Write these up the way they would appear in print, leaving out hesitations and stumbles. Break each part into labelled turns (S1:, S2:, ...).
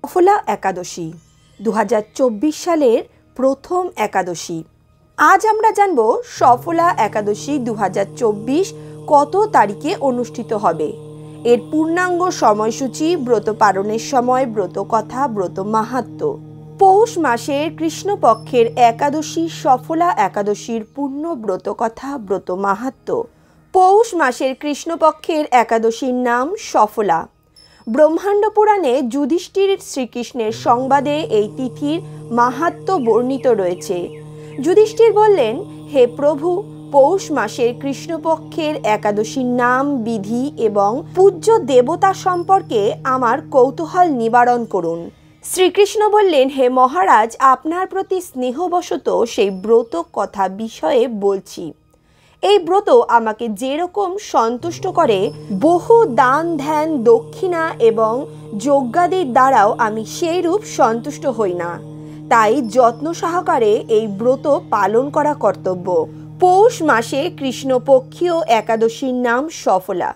S1: সফলা একাদশী 2024 সালের প্রথম একাদশী। আজ আমরা জানব সফলা একাদশী 2024 কত তারিখে অনুষ্ঠিত হবে, এর পূর্ণাঙ্গ সময়সূচি, ব্রত পালনের সময়, ব্রত কথা, ব্রত মাহাত্ম্য। পৌষ মাসের কৃষ্ণপক্ষের একাদশী সফলা একাদশীর পূর্ণ ব্রত কথা, ব্রত মাহাত্ম্য। পৌষ মাসের কৃষ্ণপক্ষের একাদশীর নাম সফলা। ব্রহ্মাণ্ড পুরাণে যুধিষ্ঠির শ্রীকৃষ্ণের সংবাদে এই তিথির মাহাত্ম্য বর্ণিত রয়েছে। যুধিষ্ঠির বললেন, হে প্রভু, পৌষ মাসের কৃষ্ণপক্ষের একাদশীর নাম, বিধি এবং পূজ্য দেবতা সম্পর্কে আমার কৌতূহল নিবারণ করুন। শ্রীকৃষ্ণ বললেন, হে মহারাজ, আপনার প্রতি স্নেহবশত সেই ব্রত কথা বিষয়ে বলছি। এই ব্রত আমাকে যেরকম সন্তুষ্ট করে, বহু দান ধ্যান দক্ষিণা এবং যজ্ঞাদির দ্বারাও আমি সেইরূপ সন্তুষ্ট হই না। তাই যত্ন সহকারে এই ব্রত পালন করা কর্তব্য। পৌষ মাসে কৃষ্ণপক্ষীয় একাদশীর নাম সফলা।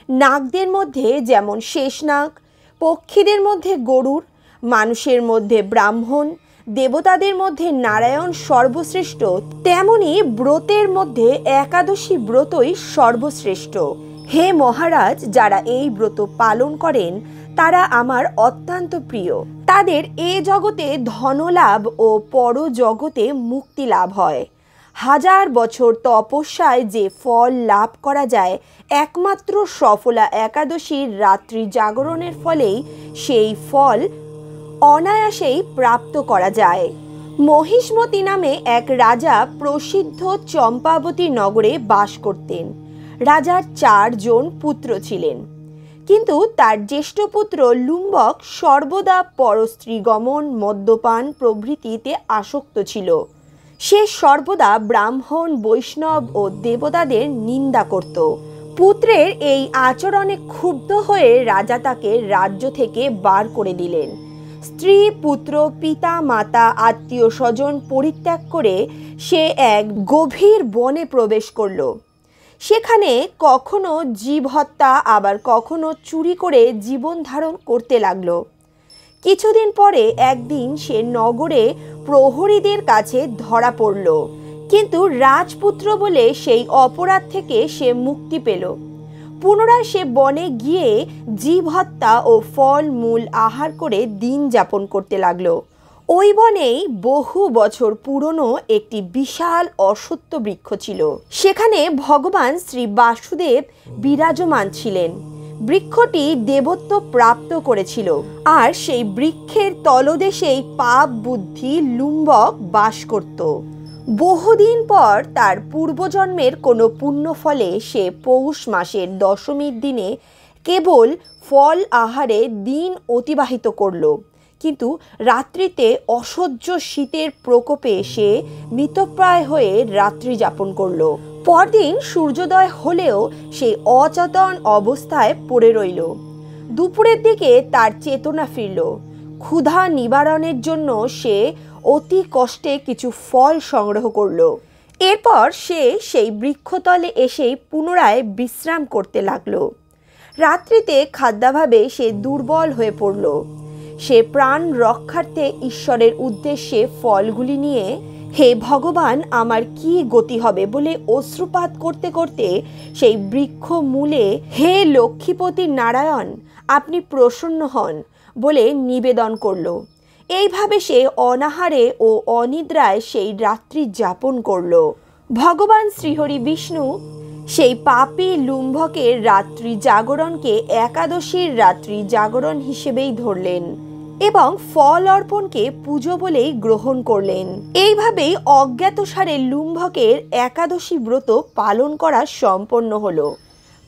S1: নাগদের মধ্যে যেমন শেষনাগ, পক্ষীদের মধ্যে গরুড়, মানুষের মধ্যে ব্রাহ্মণ, দেবতাদের মধ্যে নারায়ণ সর্বশ্রেষ্ঠ, তেমনি ব্রতের মধ্যে একাদশী ব্রতই সর্বশ্রেষ্ঠ। হে মহারাজ, যারা এই ব্রত পালন করেন তারা আমার অত্যন্ত প্রিয়। তাদের এ জগতে ধনলাভ ও পরজগতে মুক্তি লাভ হয়। হাজার বছর তপস্যায় যে ফল লাভ করা যায়, একমাত্র সফলা একাদশীর রাত্রি জাগরণের ফলেই সেই ফল অনায়াসেই প্রাপ্ত করা যায়। মহিষ্মতি নামে এক রাজা প্রসিদ্ধ চম্পাবতী নগরে বাস করতেন। রাজার 4 জন পুত্র ছিলেন, কিন্তু তার জ্যেষ্ঠ পুত্র লুম্বক সর্বদা পরস্ত্রী গমন, মদ্যপান প্রভৃতিতে আসক্ত ছিল। সে সর্বদা ব্রাহ্মণ, বৈষ্ণব ও দেবতাদের নিন্দা করত। পুত্রের এই আচরণে ক্ষুব্ধ হয়ে রাজা তাকে রাজ্য থেকে বার করে দিলেন। স্ত্রী, পুত্র, পিতা, মাতা, আত্মীয় স্বজন পরিত্যাগ করে সে এক গভীর বনে প্রবেশ করল। সেখানে কখনো জীব হত্যা, আবার কখনো চুরি করে জীবন ধারণ করতে লাগল। কিছুদিন পরে একদিন সে নগরে প্রহরীদের কাছে ধরা পড়ল, কিন্তু রাজপুত্র বলে সেই অপরাধ থেকে সে মুক্তি পেল। পুনরায় সে বনে গিয়ে জীব হত্যা ও ফল মূল আহার করে দিন যাপন করতে লাগলো। ওই বনেই বহু বছর পুরনো একটি বিশাল অশ্বত্থ বৃক্ষ ছিল। সেখানে ভগবান শ্রী বাসুদেব বিরাজমান ছিলেন। বৃক্ষটি দেবত্ব প্রাপ্ত করেছিল, আর সেই বৃক্ষের তলদেশেই পাপ বুদ্ধি লুম্বক বাস করত। বহুদিন পর তার পূর্বজন্মের কোনো পুণ্য ফলে সে পৌষ মাসের দশমীর দিনে কেবল ফল আহারে দিন অতিবাহিত করল, কিন্তু রাত্রিতে অসহ্য শীতের প্রকোপে সে মৃতপ্রায় হয়ে রাত্রি যাপন করল। পরদিন সূর্যোদয় হলেও সে অচেতন অবস্থায় পড়ে রইল। দুপুরের দিকে তার চেতনা ফিরল। ক্ষুধা নিবারণের জন্য সে অতি কষ্টে কিছু ফল সংগ্রহ করল। এরপর সে সেই বৃক্ষতলে এসেই পুনরায় বিশ্রাম করতে লাগলো। রাত্রিতে খাদ্যাভাবে সে দুর্বল হয়ে পড়ল। সে প্রাণ রক্ষার্থে ঈশ্বরের উদ্দেশ্যে ফলগুলি নিয়ে, হে ভগবান, আমার কি গতি হবে বলে অশ্রুপাত করতে করতে সেই বৃক্ষ মূলে, হে লক্ষ্মীপতি নারায়ণ, আপনি প্রসন্ন হন বলে নিবেদন করল। এইভাবে সে অনাহারে ও অনিদ্রায় সেই রাত্রি যাপন করল। ভগবান শ্রীহরি বিষ্ণু সেই পাপী লুম্বকের রাত্রি জাগরণকে একাদশীর রাত্রি জাগরণ হিসেবেই ধরলেন এবং ফল অর্পণকে পুজো বলেই গ্রহণ করলেন। এইভাবেই অজ্ঞাতসারে লুম্বকের একাদশী ব্রত পালন করা সম্পন্ন হলো।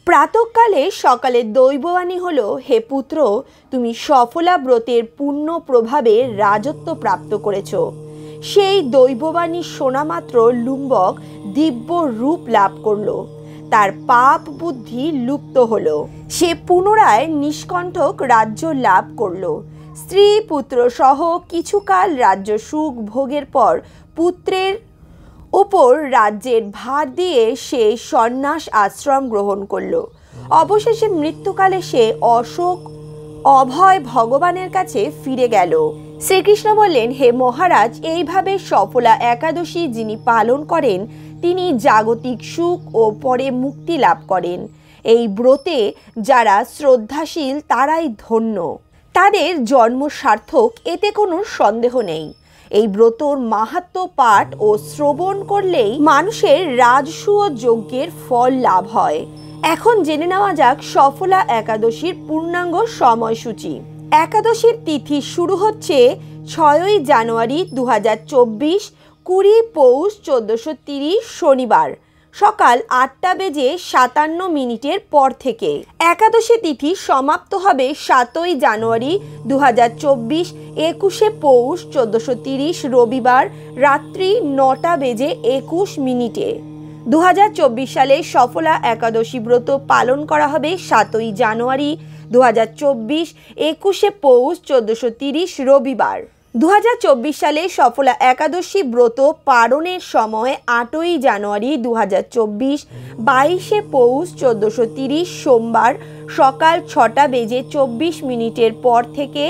S1: প্রাতঃকালে সকালে দৈববাণী হলো, হে পুত্র, তুমি সফলা ব্রতের পূর্ণ প্রভাবে রাজত্ব প্রাপ্ত করেছ। সেই দৈববাণী শোনা মাত্র লুম্বক দিব্য রূপ লাভ করল। তার পাপ বুদ্ধি লুপ্ত হলো। সে পুনরায় নিষ্কণ্টক রাজ্য লাভ করল। স্ত্রী পুত্র সহ কিছুকাল রাজ্য সুখ ভোগের পর পুত্রের উপর রাজ্যের ভার দিয়ে সে সন্ন্যাস আশ্রম গ্রহণ করল। অবশেষে মৃত্যুকালে সে অশোক অভয় ভগবানের কাছে ফিরে গেল। শ্রীকৃষ্ণ বললেন, হে মহারাজ, এইভাবে সফলা একাদশী যিনি পালন করেন তিনি জাগতিক সুখ ও পরে মুক্তি লাভ করেন। এই ব্রতে যারা শ্রদ্ধাশীল তারাই ধন্য, তাদের জন্ম সার্থক, এতে কোনো সন্দেহ নেই। এই ব্রতর মাহাত্ম্য পাঠ ও শ্রবণ করলেই মানুষের রাজসূয় যজ্ঞের ফল লাভ হয়। এখন জেনে নেওয়া যাক সফলা একাদশীর পূর্ণাঙ্গ সময়সূচি। একাদশীর তিথি শুরু হচ্ছে 6ই জানুয়ারি 2024, 20 পৌষ 1430 শনিবার সকাল 8:57 পর থেকে। একাদশী তিথি সমাপ্ত হবে 7ই জানুয়ারি 2024, 21 পৌষ 1430 রবিবার রাত্রি 9:21। 2024 সালে সফলা একাদশী ব্রত পালন করা হবে 7ই জানুয়ারি 2024, 21 পৌষ 1430 রবিবার। 2024 সালে সফলা একাদশী ব্রত পালনের সময় 8ই জানুয়ারি 2024, 22 পৌষ 1430 সোমবার সকাল 6:24 পর থেকে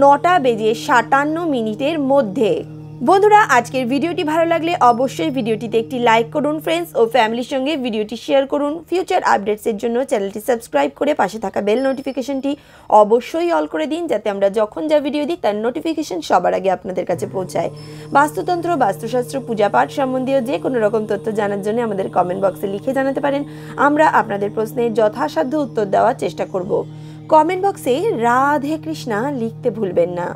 S1: 9:57 মধ্যে। বন্ধুরা, আজকের ভিডিওটি ভালো লাগলে অবশ্যই ভিডিওটিতে একটি লাইক করুন, ফ্রেন্ডস ও ফ্যামিলির সঙ্গে ভিডিওটি শেয়ার করুন। ফিউচার আপডেটসের জন্য চ্যানেলটি সাবস্ক্রাইব করে পাশে থাকা বেল নোটিফিকেশনটি অবশ্যই অল করে দিন, যাতে আমরা যখন যা ভিডিও দিই তার নোটিফিকেশন সবার আগে আপনাদের কাছে পৌঁছায়। বাস্তুতন্ত্র, বাস্তুশাস্ত্র, পূজাপাঠ সম্বন্ধীয় যে কোনো রকম তথ্য জানার জন্য আমাদের কমেন্ট বক্সে লিখে জানাতে পারেন। আমরা আপনাদের প্রশ্নের যথাসাধ্য উত্তর দেওয়ার চেষ্টা করব। কমেন্ট বক্সে রাধে কৃষ্ণা লিখতে ভুলবেন না।